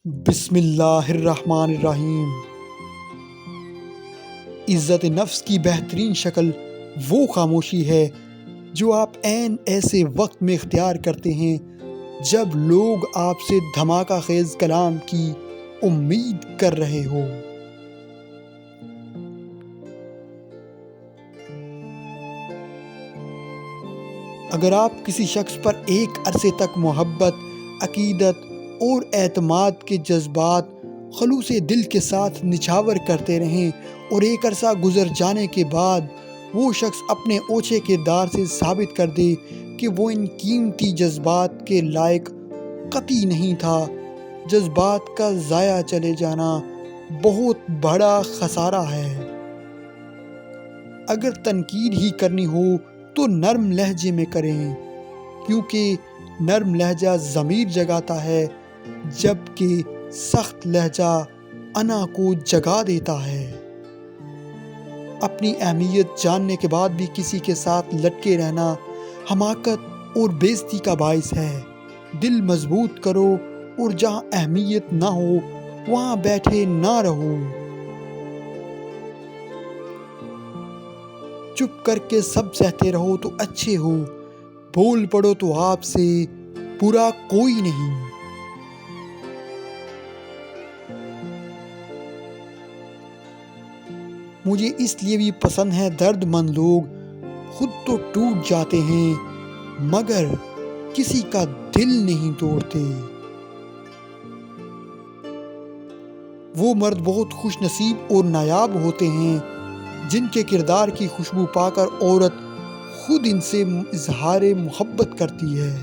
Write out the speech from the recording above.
بسم اللہ الرحمن الرحیم۔ عزت نفس کی بہترین شکل وہ خاموشی ہے جو آپ عین ایسے وقت میں اختیار کرتے ہیں جب لوگ آپ سے دھماکہ خیز کلام کی امید کر رہے ہو۔ اگر آپ کسی شخص پر ایک عرصے تک محبت، عقیدت اور اعتماد کے جذبات خلوص دل کے ساتھ نچھاور کرتے رہیں اور ایک عرصہ گزر جانے کے بعد وہ شخص اپنے اوچھے کردار سے ثابت کر دے کہ وہ ان قیمتی جذبات کے لائق قطعی نہیں تھا، جذبات کا ضائع چلے جانا بہت بڑا خسارہ ہے۔ اگر تنقید ہی کرنی ہو تو نرم لہجے میں کریں، کیونکہ نرم لہجہ ضمیر جگاتا ہے جبکہ سخت لہجہ انا کو جگا دیتا ہے۔ اپنی اہمیت جاننے کے بعد بھی کسی کے ساتھ لٹکے رہنا حماقت اور بے عزتی کا باعث ہے۔ دل مضبوط کرو اور جہاں اہمیت نہ ہو وہاں بیٹھے نہ رہو۔ چپ کر کے سب سہتے رہو تو اچھے ہو، بول پڑو تو آپ سے برا کوئی نہیں۔ مجھے اس لیے بھی پسند ہے درد مند لوگ خود تو ٹوٹ جاتے ہیں مگر کسی کا دل نہیں توڑتے۔ وہ مرد بہت خوش نصیب اور نایاب ہوتے ہیں جن کے کردار کی خوشبو پا کر عورت خود ان سے اظہار محبت کرتی ہے۔